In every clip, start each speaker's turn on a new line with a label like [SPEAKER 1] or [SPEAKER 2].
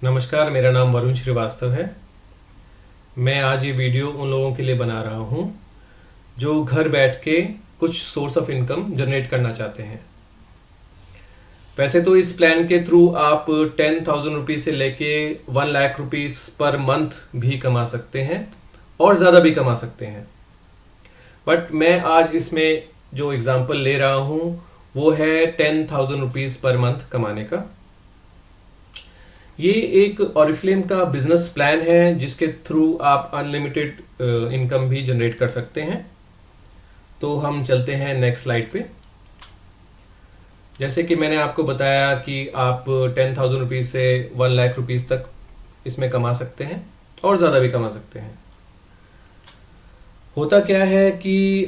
[SPEAKER 1] नमस्कार, मेरा नाम वरुण श्रीवास्तव है। मैं आज ये वीडियो उन लोगों के लिए बना रहा हूँ जो घर बैठ के कुछ सोर्स ऑफ इनकम जनरेट करना चाहते हैं। वैसे तो इस प्लान के थ्रू आप 10,000 रुपीज़ से लेके 1 लाख रुपीज़ पर मंथ भी कमा सकते हैं और ज़्यादा भी कमा सकते हैं। बट मैं आज इसमें जो एग्ज़ाम्पल ले रहा हूँ वो है 10,000 रुपीज़ पर मंथ कमाने का। ये एक ऑरिफ्लेम का बिजनेस प्लान है जिसके थ्रू आप अनलिमिटेड इनकम भी जनरेट कर सकते हैं। तो हम चलते हैं नेक्स्ट स्लाइड पे। जैसे कि मैंने आपको बताया कि आप 10,000 रुपीज़ से 1 लाख रुपीज़ तक इसमें कमा सकते हैं और ज़्यादा भी कमा सकते हैं। होता क्या है कि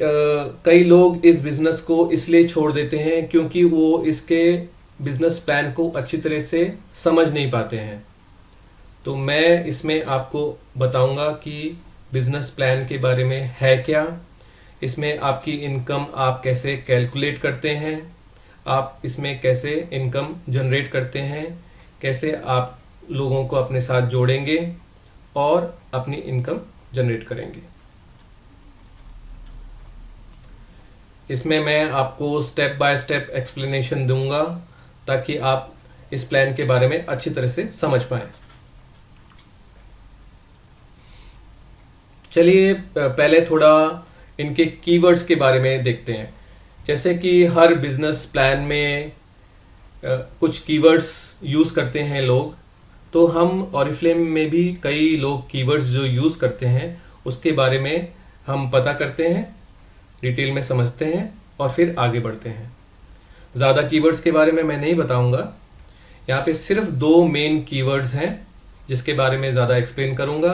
[SPEAKER 1] कई लोग इस बिज़नेस को इसलिए छोड़ देते हैं क्योंकि वो इसके बिज़नेस प्लान को अच्छी तरह से समझ नहीं पाते हैं। तो मैं इसमें आपको बताऊंगा कि बिज़नेस प्लान के बारे में है क्या, इसमें आपकी इनकम आप कैसे कैलकुलेट करते हैं, आप इसमें कैसे इनकम जनरेट करते हैं, कैसे आप लोगों को अपने साथ जोड़ेंगे और अपनी इनकम जनरेट करेंगे। इसमें मैं आपको स्टेप बाय स्टेप एक्सप्लेनेशन दूंगा ताकि आप इस प्लान के बारे में अच्छी तरह से समझ पाएं। चलिए पहले थोड़ा इनके कीवर्ड्स के बारे में देखते हैं। जैसे कि हर बिजनेस प्लान में कुछ कीवर्ड्स यूज़ करते हैं लोग, तो हम ऑरिफ्लेम में भी कई लोग कीवर्ड्स जो यूज़ करते हैं उसके बारे में हम पता करते हैं, डिटेल में समझते हैं और फिर आगे बढ़ते हैं। ज़्यादा कीवर्ड्स के बारे में मैं नहीं बताऊंगा। यहाँ पे सिर्फ 2 मेन कीवर्ड्स हैं जिसके बारे में ज़्यादा एक्सप्लेन करूंगा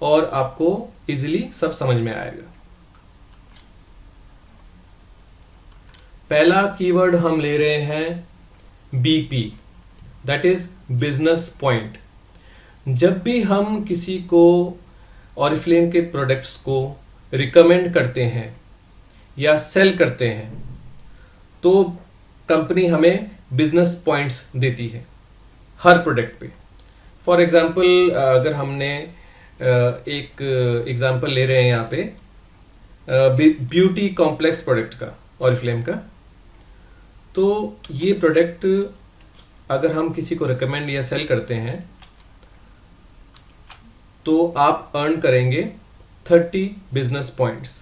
[SPEAKER 1] और आपको इजीली सब समझ में आएगा। पहला कीवर्ड हम ले रहे हैं BP, that is business point. जब भी हम किसी को ऑरिफ्लेम के प्रोडक्ट्स को रिकमेंड करते हैं या सेल करते हैं तो कंपनी हमें बिजनेस पॉइंट्स देती है हर प्रोडक्ट पे। फॉर एग्जांपल अगर हमने एक एग्जांपल ले रहे हैं यहाँ पे ब्यूटी कॉम्प्लेक्स प्रोडक्ट का, ऑरिफ्लेम का, तो ये प्रोडक्ट अगर हम किसी को रिकमेंड या सेल करते हैं तो आप अर्न करेंगे 30 बिजनेस पॉइंट्स।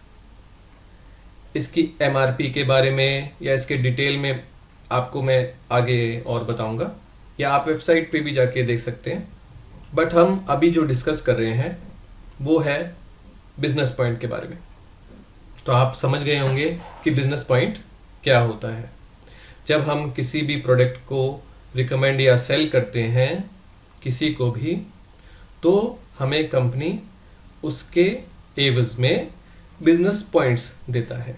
[SPEAKER 1] इसकी एमआरपी के बारे में या इसके डिटेल में आपको मैं आगे और बताऊंगा, या आप वेबसाइट पे भी जाके देख सकते हैं। बट हम अभी जो डिस्कस कर रहे हैं वो है बिजनेस पॉइंट के बारे में। तो आप समझ गए होंगे कि बिजनेस पॉइंट क्या होता है। जब हम किसी भी प्रोडक्ट को रिकमेंड या सेल करते हैं किसी को भी, तो हमें कंपनी उसके एवज में बिजनेस पॉइंट्स देता है।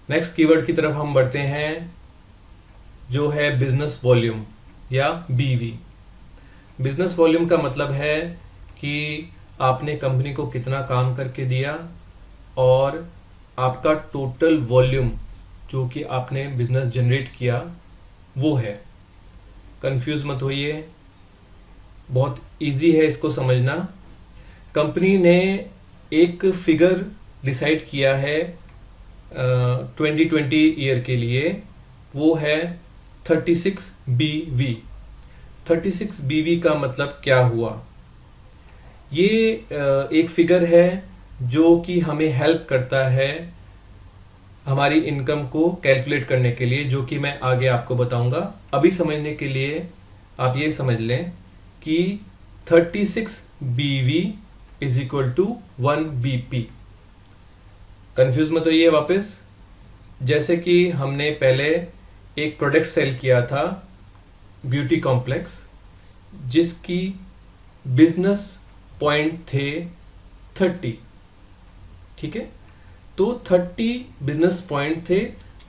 [SPEAKER 1] नेक्स्ट कीवर्ड की तरफ हम बढ़ते हैं जो है बिजनेस वॉल्यूम या बीवी। बिजनेस वॉल्यूम का मतलब है कि आपने कंपनी को कितना काम करके दिया और आपका टोटल वॉल्यूम जो कि आपने बिजनेस जनरेट किया वो है। कंफ्यूज मत होइए, बहुत इजी है इसको समझना। कंपनी ने एक फिगर डिसाइड किया है 2020 ईयर के लिए, वो है 36 BV। 36 BV का मतलब क्या हुआ? ये एक फिगर है जो कि हमें हेल्प करता है हमारी इनकम को कैलकुलेट करने के लिए, जो कि मैं आगे आपको बताऊंगा। अभी समझने के लिए आप ये समझ लें कि 36 BV is equal to 1 BP। Confuse मत होइए वापस। जैसे कि हमने पहले एक प्रोडक्ट सेल किया था ब्यूटी कॉम्प्लेक्स, जिसकी बिजनेस पॉइंट थे 30, ठीक है। तो 30 बिजनेस पॉइंट थे।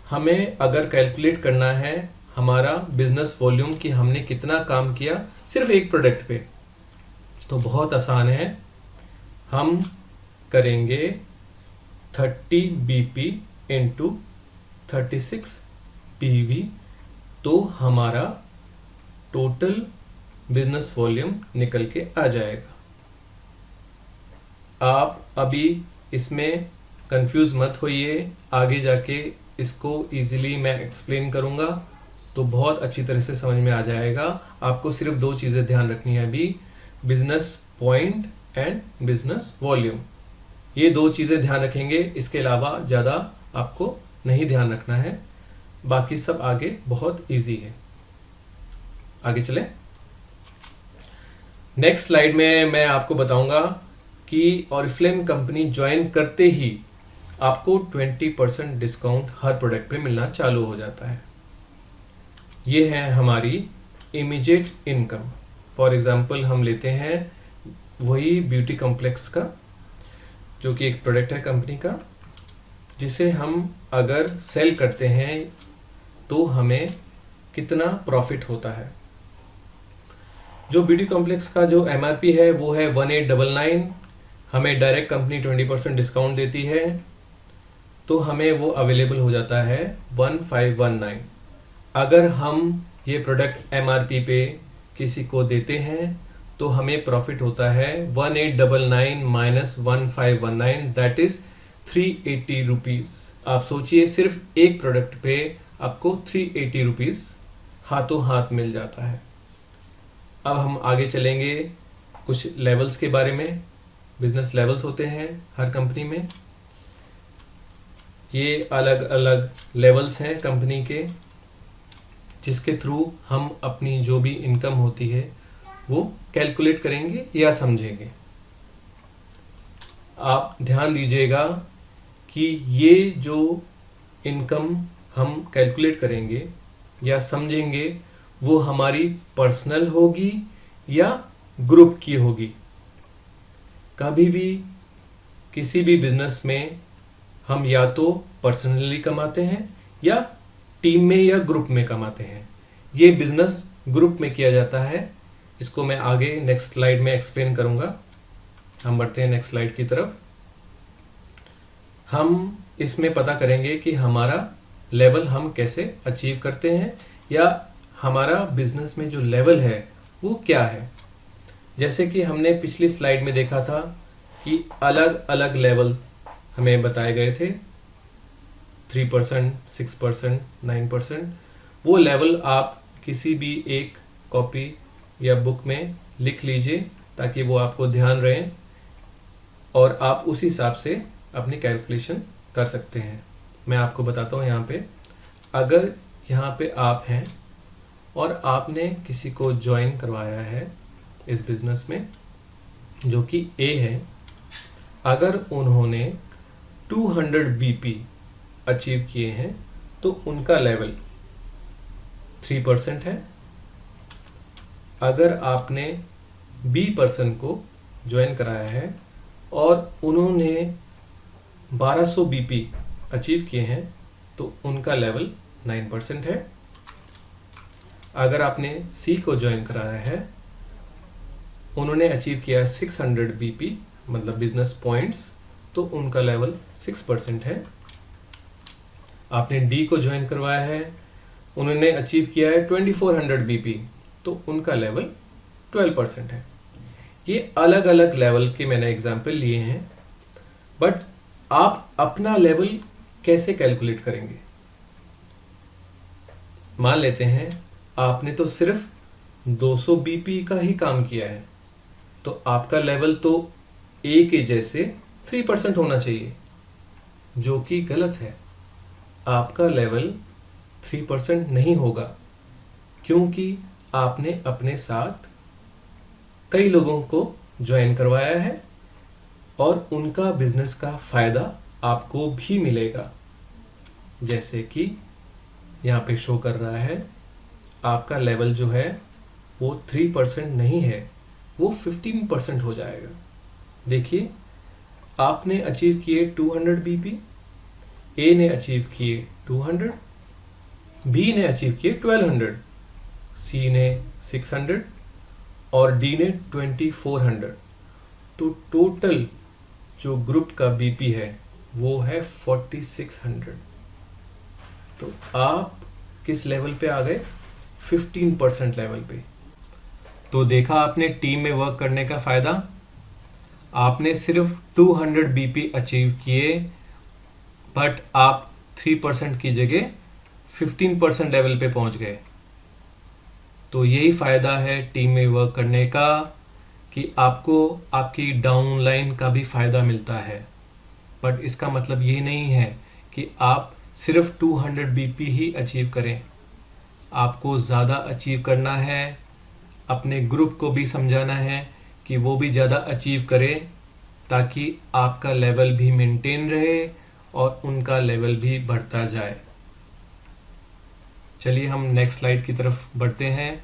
[SPEAKER 1] हमें अगर कैलकुलेट करना है हमारा बिजनेस वॉल्यूम कि हमने कितना काम किया सिर्फ एक प्रोडक्ट पे, तो बहुत आसान है। हम करेंगे 30 BP इंटू 36 PV, तो हमारा टोटल बिजनेस वॉल्यूम निकल के आ जाएगा। आप अभी इसमें कंफ्यूज मत होइए, आगे जाके इसको इजीली मैं एक्सप्लेन करूँगा तो बहुत अच्छी तरह से समझ में आ जाएगा। आपको सिर्फ दो चीज़ें ध्यान रखनी है अभी, business point and business volume. ये दो चीज़ें ध्यान रखेंगे, इसके अलावा ज़्यादा आपको नहीं ध्यान रखना है, बाकी सब आगे बहुत इजी है। आगे चलें। नेक्स्ट स्लाइड में मैं आपको बताऊंगा कि ऑरिफ्लेम कंपनी ज्वाइन करते ही आपको 20% डिस्काउंट हर प्रोडक्ट पे मिलना चालू हो जाता है। ये है हमारी इमीडिएट इनकम। फॉर एग्जांपल हम लेते हैं वही ब्यूटी कॉम्प्लेक्स का, जो कि एक प्रोडक्ट है कंपनी का, जिसे हम अगर सेल करते हैं तो हमें कितना प्रॉफिट होता है। जो ब्यूटी कॉम्प्लेक्स का जो MRP है वो है 1899। हमें डायरेक्ट कंपनी 20% डिस्काउंट देती है तो हमें वो अवेलेबल हो जाता है 1519। अगर हम ये प्रोडक्ट MRP पे किसी को देते हैं तो हमें प्रॉफिट होता है 1899 माइनस 1519, दैट इज 380 रुपीज़। आप सोचिए सिर्फ एक प्रोडक्ट पे आपको 380 रुपीज़ हाथों हाथ मिल जाता है। अब हम आगे चलेंगे कुछ लेवल्स के बारे में। बिजनेस लेवल्स होते हैं हर कंपनी में, ये अलग अलग लेवल्स हैं कंपनी के, जिसके थ्रू हम अपनी जो भी इनकम होती है वो कैलकुलेट करेंगे या समझेंगे। आप ध्यान दीजिएगा कि ये जो इनकम हम कैलकुलेट करेंगे या समझेंगे वो हमारी पर्सनल होगी या ग्रुप की होगी। कभी भी किसी भी बिजनेस में हम या तो पर्सनली कमाते हैं या टीम में या ग्रुप में कमाते हैं। ये बिजनेस ग्रुप में किया जाता है, इसको मैं आगे नेक्स्ट स्लाइड में एक्सप्लेन करूंगा। हम बढ़ते हैं नेक्स्ट स्लाइड की तरफ। हम इसमें पता करेंगे कि हमारा लेवल हम कैसे अचीव करते हैं या हमारा बिजनेस में जो लेवल है वो क्या है। जैसे कि हमने पिछली स्लाइड में देखा था कि अलग अलग लेवल हमें बताए गए थे, 3%, 6%, 9%। वो लेवल आप किसी भी एक कॉपी या बुक में लिख लीजिए ताकि वो आपको ध्यान रहे और आप उस हिसाब से अपनी कैलकुलेशन कर सकते हैं। मैं आपको बताता हूँ यहाँ पे, अगर यहाँ पे आप हैं और आपने किसी को ज्वाइन करवाया है इस बिजनेस में जो कि A है, अगर उन्होंने 200 BP अचीव किए हैं तो उनका लेवल 3% है। अगर आपने B पर्सन को ज्वाइन कराया है और उन्होंने 1200 BP अचीव किए हैं तो उनका लेवल 9% है। अगर आपने C को ज्वाइन कराया है, उन्होंने अचीव किया 600 BP मतलब बिजनेस पॉइंट्स, तो उनका लेवल 6% है। आपने D को ज्वाइन करवाया है, उन्होंने अचीव किया है 2400 BP, तो उनका लेवल 12% है। ये अलग अलग लेवल के मैंने एग्जाम्पल लिए हैं, बट आप अपना लेवल कैसे कैलकुलेट करेंगे। मान लेते हैं आपने तो सिर्फ 200 BP का ही काम किया है, तो आपका लेवल तो A के जैसे 3% होना चाहिए, जो कि गलत है। आपका लेवल 3% नहीं होगा क्योंकि आपने अपने साथ कई लोगों को ज्वाइन करवाया है और उनका बिजनेस का फायदा आपको भी मिलेगा। जैसे कि यहाँ पे शो कर रहा है, आपका लेवल जो है वो 3% नहीं है, वो 15% हो जाएगा। देखिए, आपने अचीव किए 200 BP, A ने अचीव किए 200, B ने अचीव किए 1200, C ने 600 और D ने 2400। तो टोटल जो ग्रुप का BP है वो है 4600। तो आप किस लेवल पे आ गए? 15% लेवल पे। तो देखा आपने टीम में वर्क करने का फ़ायदा। आपने सिर्फ 200 BP अचीव किए, बट आप 3% की जगह 15% लेवल पे पहुंच गए। तो यही फ़ायदा है टीम में वर्क करने का, कि आपको आपकी डाउनलाइन का भी फ़ायदा मिलता है। बट इसका मतलब ये नहीं है कि आप सिर्फ 200 BP ही अचीव करें। आपको ज़्यादा अचीव करना है, अपने ग्रुप को भी समझाना है कि वो भी ज़्यादा अचीव करें, ताकि आपका लेवल भी मेंटेन रहे और उनका लेवल भी बढ़ता जाए। चलिए हम नेक्स्ट स्लाइड की तरफ बढ़ते हैं,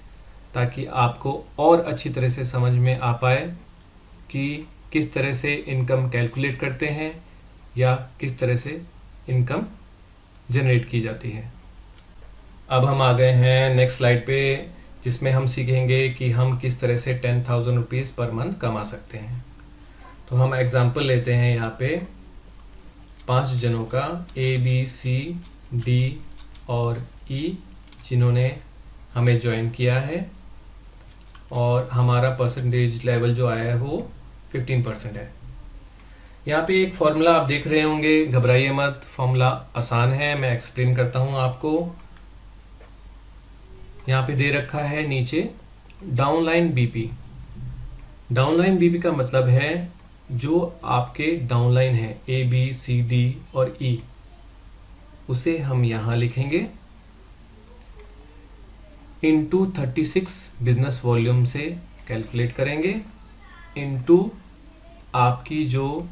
[SPEAKER 1] ताकि आपको और अच्छी तरह से समझ में आ पाए कि किस तरह से इनकम कैलकुलेट करते हैं या किस तरह से इनकम जनरेट की जाती है। अब हम आ गए हैं नेक्स्ट स्लाइड पे, जिसमें हम सीखेंगे कि हम किस तरह से 10,000 रुपीज़ पर मंथ कमा सकते हैं। तो हम एग्जांपल लेते हैं यहाँ पे 5 जनों का, ABCD और E, जिन्होंने हमें ज्वाइन किया है, और हमारा परसेंटेज लेवल जो आया है वो 15% है। यहाँ पे एक फॉर्मूला आप देख रहे होंगे, घबराइए मत, फॉर्मूला आसान है, मैं एक्सप्लेन करता हूँ आपको। यहाँ पे दे रखा है नीचे डाउनलाइन BP। डाउनलाइन BP का मतलब है जो आपके डाउनलाइन है ABCD और E, उसे हम यहाँ लिखेंगे इंटू 36 बिजनेस वॉल्यूम से कैलकुलेट करेंगे, इंटू आपकी जो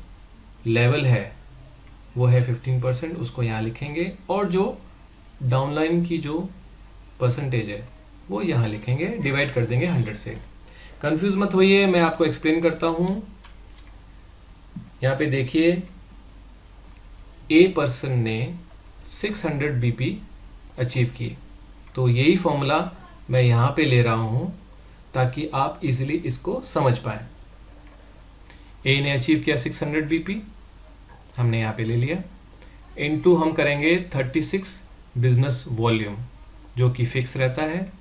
[SPEAKER 1] लेवल है वो है 15%, उसको यहाँ लिखेंगे, और जो डाउनलाइन की जो परसेंटेज है वो यहाँ लिखेंगे, डिवाइड कर देंगे 100 से। कंफ्यूज मत होइए, मैं आपको एक्सप्लेन करता हूँ। यहाँ पे देखिए, ए पर्सन ने 600 BP अचीव की, तो यही फॉर्मूला मैं यहाँ पे ले रहा हूँ ताकि आप इजीली इसको समझ पाएं। ए ने अचीव किया 600 BP, हमने यहाँ पे ले लिया, इनटू हम करेंगे 36 बिजनेस वॉल्यूम, जो कि फिक्स रहता है।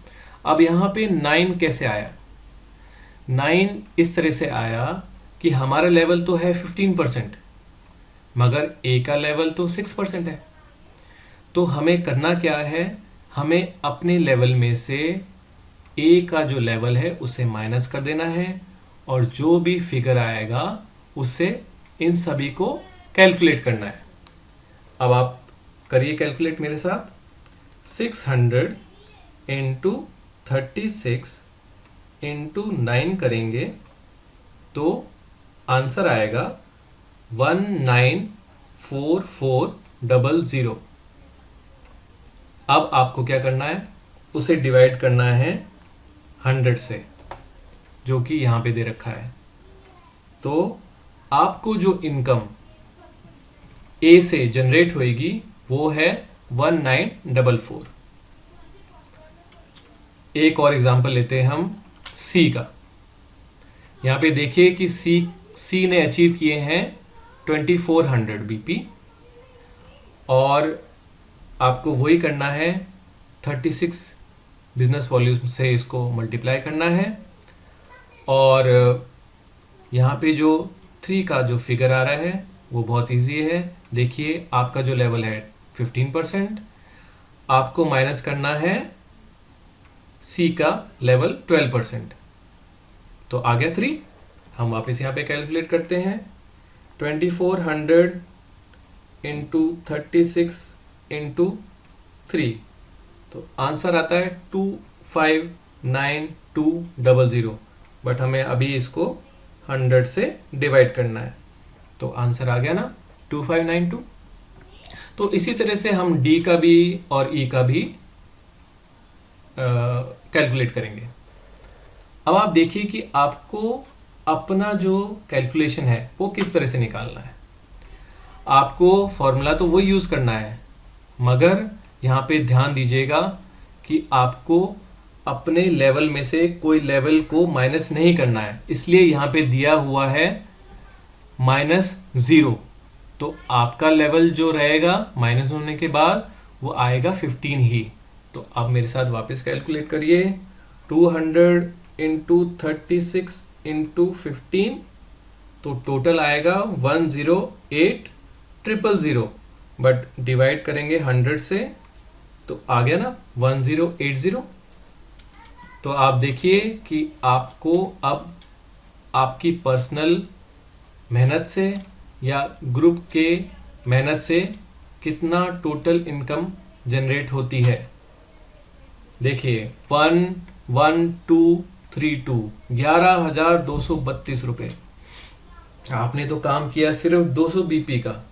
[SPEAKER 1] अब यहाँ पे 9 कैसे आया? 9 इस तरह से आया कि हमारा लेवल तो है 15%, मगर ए का लेवल तो 6% है। तो हमें करना क्या है, हमें अपने लेवल में से ए का जो लेवल है उसे माइनस कर देना है, और जो भी फिगर आएगा उससे इन सभी को कैलकुलेट करना है। अब आप करिए कैलकुलेट मेरे साथ। 600 इंटू 36 इंटू 9 करेंगे तो आंसर आएगा 194400। अब आपको क्या करना है, उसे डिवाइड करना है 100 से, जो कि यहां पे दे रखा है। तो आपको जो इनकम ए से जनरेट होएगी वो है 1944। एक और एग्जांपल लेते हैं हम सी का। यहां पे देखिए कि सी ने अचीव किए हैं 2400 BP, और आपको वही करना है 36 बिजनेस वॉल्यूम से इसको मल्टीप्लाई करना है, और यहाँ पे जो 3 का जो फिगर आ रहा है वो बहुत इजी है। देखिए आपका जो लेवल है 15%, आपको माइनस करना है सी का लेवल 12%, तो आ गया 3। हम वापस यहाँ पे कैलकुलेट करते हैं, 2400 इंटू 36 इंटू 3, तो आंसर आता है 259200, बट हमें अभी इसको 100 से डिवाइड करना है, तो आंसर आ गया ना 2592। तो इसी तरह से हम डी का भी और ई का भी कैलकुलेट करेंगे। अब आप देखिए कि आपको अपना जो कैलकुलेशन है वो किस तरह से निकालना है। आपको फॉर्मूला तो वही यूज करना है, मगर यहाँ पे ध्यान दीजिएगा कि आपको अपने लेवल में से कोई लेवल को माइनस नहीं करना है, इसलिए यहाँ पे दिया हुआ है -0। तो आपका लेवल जो रहेगा माइनस होने के बाद वो आएगा 15 ही, तो आप मेरे साथ वापस कैलकुलेट करिए। 200 इंटू 36 इंटू 15, तो टोटल आएगा 108,000, बट डिवाइड करेंगे 100 से तो आ गया ना 1080। तो आप देखिए कि आपको अब आपकी पर्सनल मेहनत से या ग्रुप के मेहनत से कितना टोटल इनकम जनरेट होती है। देखिए 11232, 11,232 रुपये। आपने तो काम किया सिर्फ 200 बीपी का,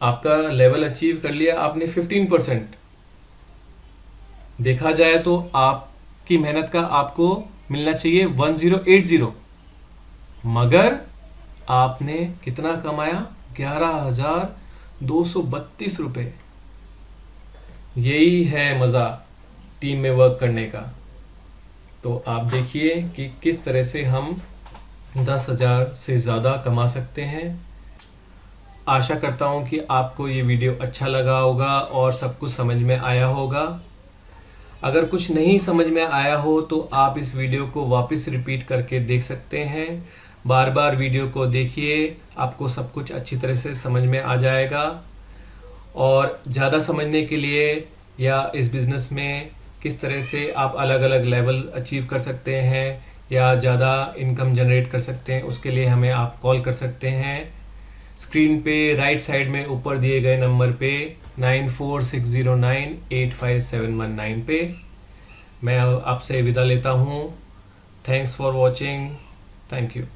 [SPEAKER 1] आपका लेवल अचीव कर लिया आपने 15%। देखा जाए तो आपकी मेहनत का आपको मिलना चाहिए 1080, मगर आपने कितना कमाया 11,232 रुपये। यही है मज़ा टीम में वर्क करने का। तो आप देखिए कि किस तरह से हम 10,000 से ज़्यादा कमा सकते हैं। आशा करता हूँ कि आपको ये वीडियो अच्छा लगा होगा और सब कुछ समझ में आया होगा। अगर कुछ नहीं समझ में आया हो तो आप इस वीडियो को वापस रिपीट करके देख सकते हैं। बार बार वीडियो को देखिए, आपको सब कुछ अच्छी तरह से समझ में आ जाएगा। और ज़्यादा समझने के लिए या इस बिज़नेस में किस तरह से आप अलग अलग लेवल अचीव कर सकते हैं या ज़्यादा इनकम जनरेट कर सकते हैं, उसके लिए हमें आप कॉल कर सकते हैं। स्क्रीन पे राइट साइड में ऊपर दिए गए नंबर पे 9460985719 पे। मैं आपसे विदा लेता हूँ। Thanks for watching. Thank you.